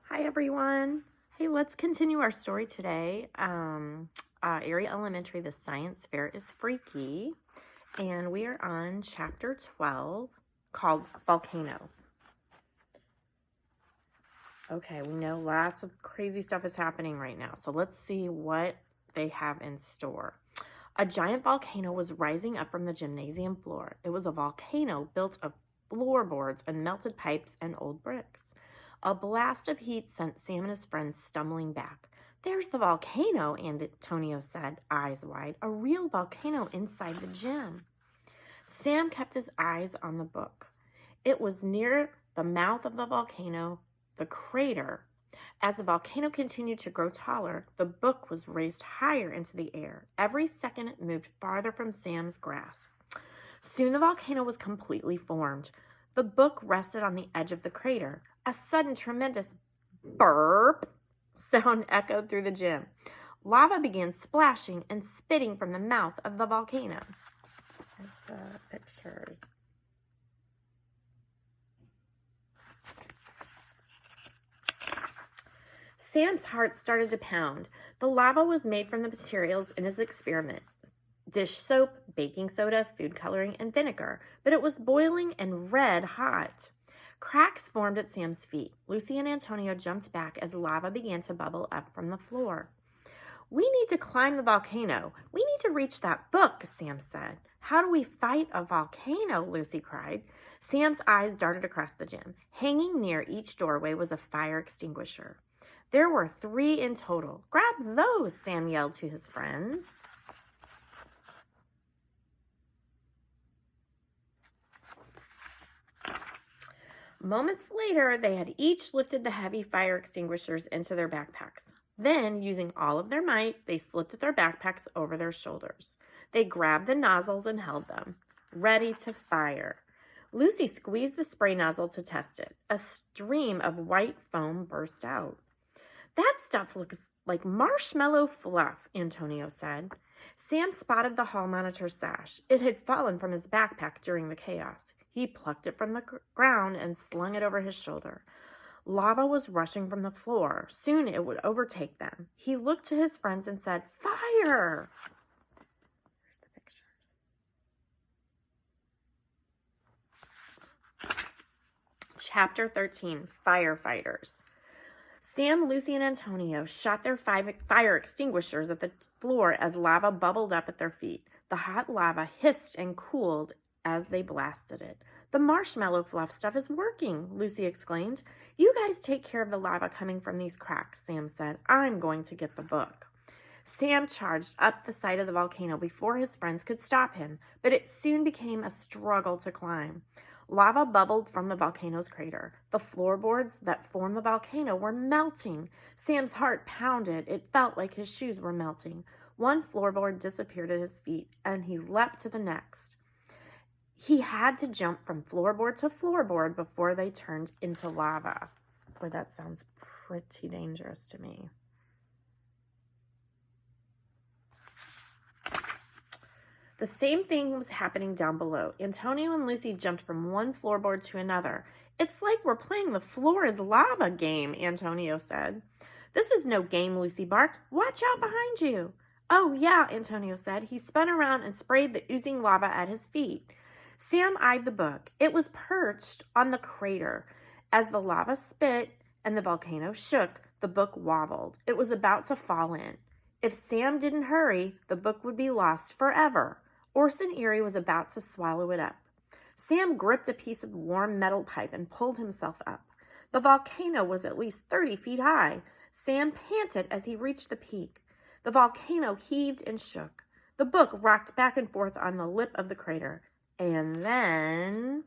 Hi, everyone. Hey, let's continue our story today. Eerie Elementary, the science fair is freaky. And we are on chapter 12 called Volcano. Okay, we know lots of crazy stuff is happening right now. So let's see what they have in store. A giant volcano was rising up from the gymnasium floor. It was a volcano built of floorboards and melted pipes and old bricks. A blast of heat sent Sam and his friends stumbling back. There's the volcano, Antonio said, eyes wide. A real volcano inside the gym. Sam kept his eyes on the book. It was near the mouth of the volcano, the crater. As the volcano continued to grow taller, the book was raised higher into the air. Every second it moved farther from Sam's grasp. Soon the volcano was completely formed. The book rested on the edge of the crater. A sudden tremendous burp sound echoed through the gym. Lava began splashing and spitting from the mouth of the volcano. There's the pictures. Sam's heart started to pound. The lava was made from the materials in his experiment: dish soap, baking soda, food coloring, and vinegar, but it was boiling and red hot. Cracks formed at Sam's feet. Lucy and Antonio jumped back as lava began to bubble up from the floor. We need to climb the volcano. We need to reach that book, Sam said. How do we fight a volcano? Lucy cried. Sam's eyes darted across the gym. Hanging near each doorway was a fire extinguisher. There were 3 in total. Grab those, Sam yelled to his friends. Moments later, they had each lifted the heavy fire extinguishers into their backpacks. Then, using all of their might, they slipped their backpacks over their shoulders. They grabbed the nozzles and held them, ready to fire. Lucy squeezed the spray nozzle to test it. A stream of white foam burst out. That stuff looks like marshmallow fluff, Antonio said. Sam spotted the hall monitor's sash. It had fallen from his backpack during the chaos. He plucked it from the ground and slung it over his shoulder. Lava was rushing from the floor. Soon it would overtake them. He looked to his friends and said, "Fire!" Here's the pictures. Chapter 13, Firefighters. Sam, Lucy, and Antonio shot their fire extinguishers at the floor as lava bubbled up at their feet. The hot lava hissed and cooled as they blasted it. The marshmallow fluff stuff is working, Lucy exclaimed. You guys take care of the lava coming from these cracks, Sam said. I'm going to get the book. Sam charged up the side of the volcano before his friends could stop him, but it soon became a struggle to climb. Lava bubbled from the volcano's crater. The floorboards that formed the volcano were melting. Sam's heart pounded. It felt like his shoes were melting. One floorboard disappeared at his feet, and he leapt to the next. He had to jump from floorboard to floorboard before they turned into lava. Boy, that sounds pretty dangerous to me. The same thing was happening down below. Antonio and Lucy jumped from one floorboard to another. It's like we're playing the floor is lava game, Antonio said. This is no game, Lucy barked. Watch out behind you. Oh, yeah, Antonio said. He spun around and sprayed the oozing lava at his feet. Sam eyed the book. It was perched on the crater. As the lava spit and the volcano shook, the book wobbled. It was about to fall in. If Sam didn't hurry, the book would be lost forever. Orson Eerie was about to swallow it up. Sam gripped a piece of warm metal pipe and pulled himself up. The volcano was at least 30 feet high. Sam panted as he reached the peak. The volcano heaved and shook. The book rocked back and forth on the lip of the crater. And then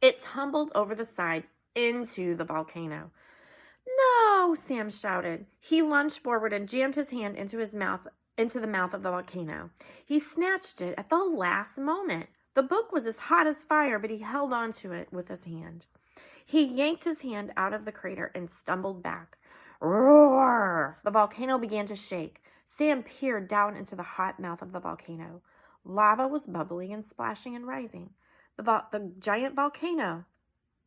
it tumbled over the side into the volcano. No, Sam shouted. He lunged forward and jammed his hand into the mouth of the volcano. He snatched it at the last moment. The book was as hot as fire, but he held on to it with his hand. He yanked his hand out of the crater and stumbled back. Roar! The volcano began to shake. Sam peered down into the hot mouth of the volcano. Lava was bubbling and splashing and rising. The giant volcano,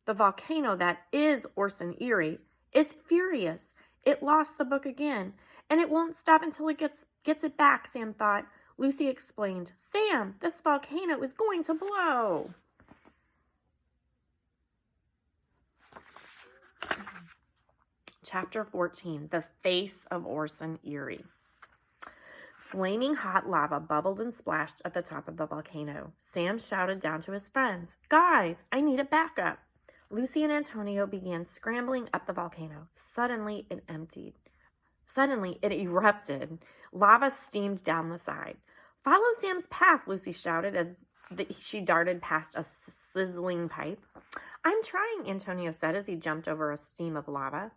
the volcano that is Orson Eerie, is furious. It lost the book again, and it won't stop until it gets it back, Sam thought. Lucy explained, Sam, this volcano is going to blow. Chapter 14, The Face of Orson Eerie. Flaming hot lava bubbled and splashed at the top of the volcano. Sam shouted down to his friends, Guys, I need a backup. Lucy and Antonio began scrambling up the volcano. Suddenly, it erupted. Lava steamed down the side. Follow Sam's path, Lucy shouted as she darted past a sizzling pipe. I'm trying, Antonio said as he jumped over a stream of lava.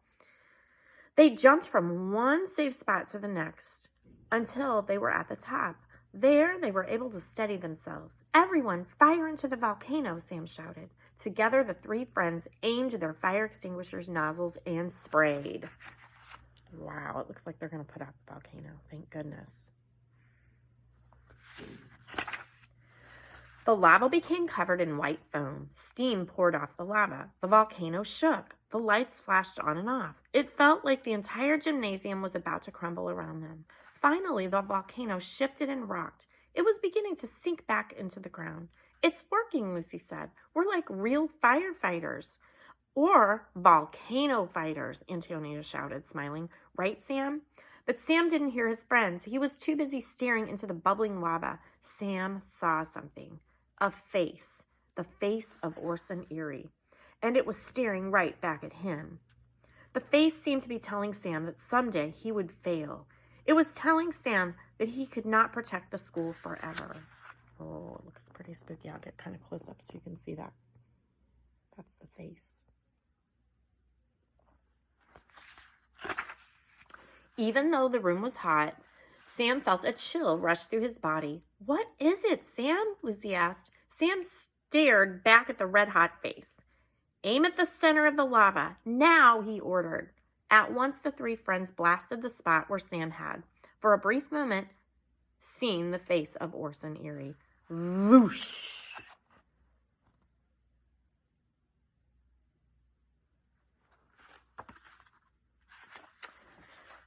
They jumped from one safe spot to the next until they were at the top. There, they were able to steady themselves. Everyone, fire into the volcano, Sam shouted. Together, the three friends aimed their fire extinguishers nozzles and sprayed. Wow, it looks like they're going to put out the volcano. Thank goodness. The lava became covered in white foam. Steam poured off the lava. The volcano shook. The lights flashed on and off. It felt like the entire gymnasium was about to crumble around them. Finally, the volcano shifted and rocked. It was beginning to sink back into the ground. It's working, Lucy said. We're like real firefighters. Or volcano fighters, Antonio shouted, smiling. Right, Sam? But Sam didn't hear his friends. He was too busy staring into the bubbling lava. Sam saw something. A face. The face of Orson Eerie. And it was staring right back at him. The face seemed to be telling Sam that someday he would fail. It was telling Sam that he could not protect the school forever. Oh, it looks pretty spooky. I'll get kind of close up so you can see that. That's the face. Even though the room was hot, Sam felt a chill rush through his body. What is it, Sam? Lucy asked. Sam stared back at the red-hot face. Aim at the center of the lava. Now, he ordered. At once, the three friends blasted the spot where Sam had, for a brief moment, seen the face of Orson Eerie. Whoosh!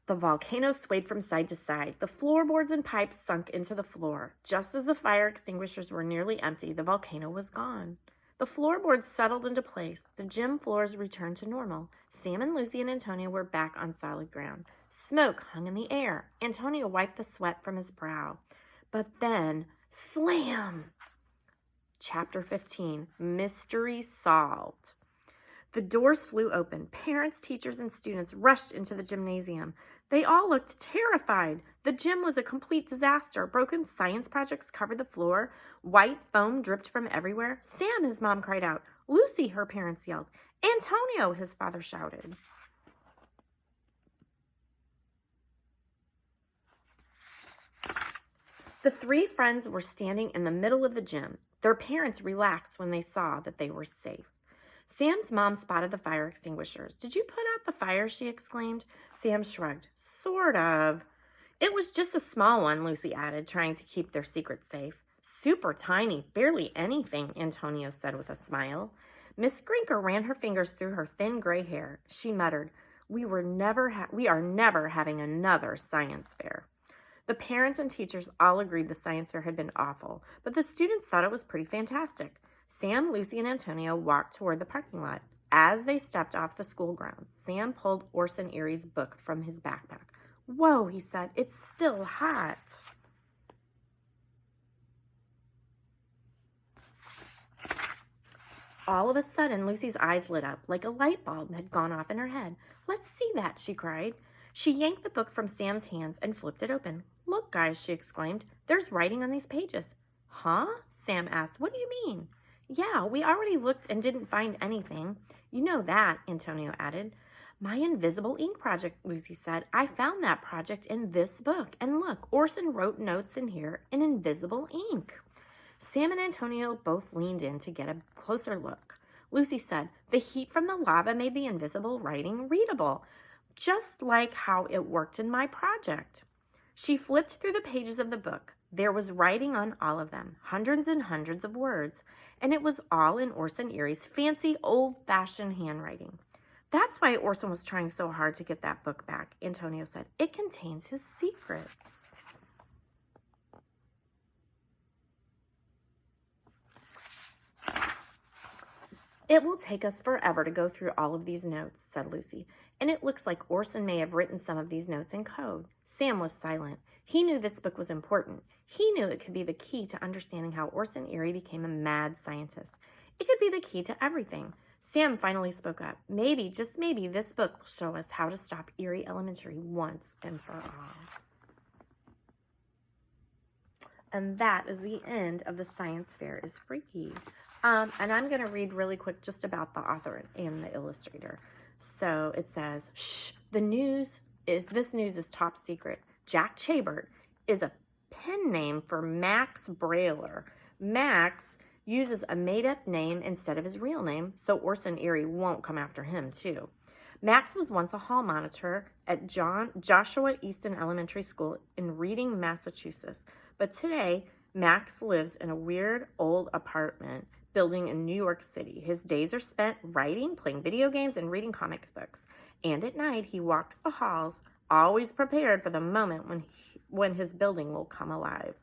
The volcano swayed from side to side. The floorboards and pipes sunk into the floor. Just as the fire extinguishers were nearly empty, the volcano was gone. The floorboards settled into place. The gym floors returned to normal. Sam and Lucy and Antonio were back on solid ground. Smoke hung in the air. Antonio wiped the sweat from his brow. But then, slam! Chapter 15, Mystery Solved. The doors flew open. Parents, teachers, and students rushed into the gymnasium. They all looked terrified. The gym was a complete disaster. Broken science projects covered the floor. White foam dripped from everywhere. Sam, his mom cried out. Lucy, her parents yelled. Antonio, his father shouted. The three friends were standing in the middle of the gym. Their parents relaxed when they saw that they were safe. Sam's mom spotted the fire extinguishers. Did you put out the fire? She exclaimed. Sam shrugged. Sort of. It was just a small one, Lucy added, trying to keep their secret safe. Super tiny, barely anything, Antonio said with a smile. Miss Grinker ran her fingers through her thin gray hair. She muttered, We are never having another science fair. The parents and teachers all agreed the science fair had been awful, but the students thought it was pretty fantastic. Sam, Lucy, and Antonio walked toward the parking lot. As they stepped off the school grounds, Sam pulled Orson Eerie's book from his backpack. Whoa, he said, it's still hot. All of a sudden, Lucy's eyes lit up like a light bulb had gone off in her head. Let's see that, she cried. She yanked the book from Sam's hands and flipped it open. Look, guys, she exclaimed. There's writing on these pages. Huh? Sam asked. What do you mean? Yeah, we already looked and didn't find anything. You know that, Antonio added. My invisible ink project, Lucy said. I found that project in this book. And look, Orson wrote notes in here in invisible ink. Sam and Antonio both leaned in to get a closer look. Lucy said, the heat from the lava made the invisible writing readable, just like how it worked in my project. She flipped through the pages of the book. There was writing on all of them, hundreds and hundreds of words, and it was all in Orson Eerie's fancy, old-fashioned handwriting. That's why Orson was trying so hard to get that book back, Antonio said. It contains his secrets. It will take us forever to go through all of these notes, said Lucy, and it looks like Orson may have written some of these notes in code. Sam was silent. He knew this book was important. He knew it could be the key to understanding how Orson Eerie became a mad scientist. It could be the key to everything. Sam finally spoke up. Maybe, just maybe, this book will show us how to stop Eerie Elementary once and for all. And that is the end of The Science Fair is Freaky. And I'm going to read really quick just about the author and the illustrator. So it says, shh, this news is top secret. Jack Chabert is a pen name for Max Brailer. Max uses a made-up name instead of his real name, so Orson Eerie won't come after him, too. Max was once a hall monitor at Joshua Easton Elementary School in Reading, Massachusetts. But today, Max lives in a weird old apartment building in New York City. His days are spent writing, playing video games, and reading comic books. And at night, he walks the halls, always prepared for the moment when his building will come alive.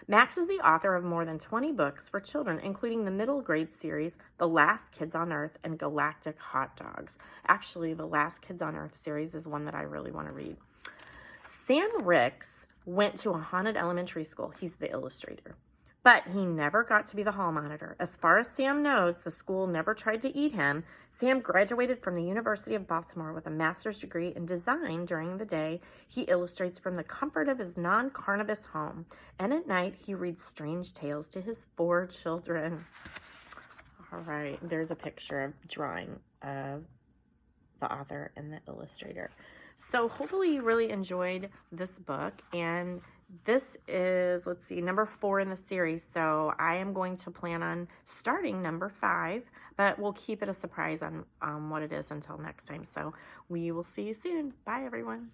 Max is the author of more than 20 books for children, including the middle grade series, The Last Kids on Earth, and Galactic Hot Dogs. Actually, the Last Kids on Earth series is one that I really want to read. Sam Ricks went to a haunted elementary school. He's the illustrator. But he never got to be the hall monitor. As far as Sam knows, the school never tried to eat him. Sam graduated from the University of Baltimore with a master's degree in design. During the day, he illustrates from the comfort of his non-Carnibus home. And at night, he reads strange tales to his 4 children. All right, there's a picture of drawing of the author and the illustrator. So hopefully you really enjoyed this book, and this is, let's see, number 4 in the series. So I am going to plan on starting number 5, but we'll keep it a surprise on what it is until next time. So we will see you soon. Bye, everyone.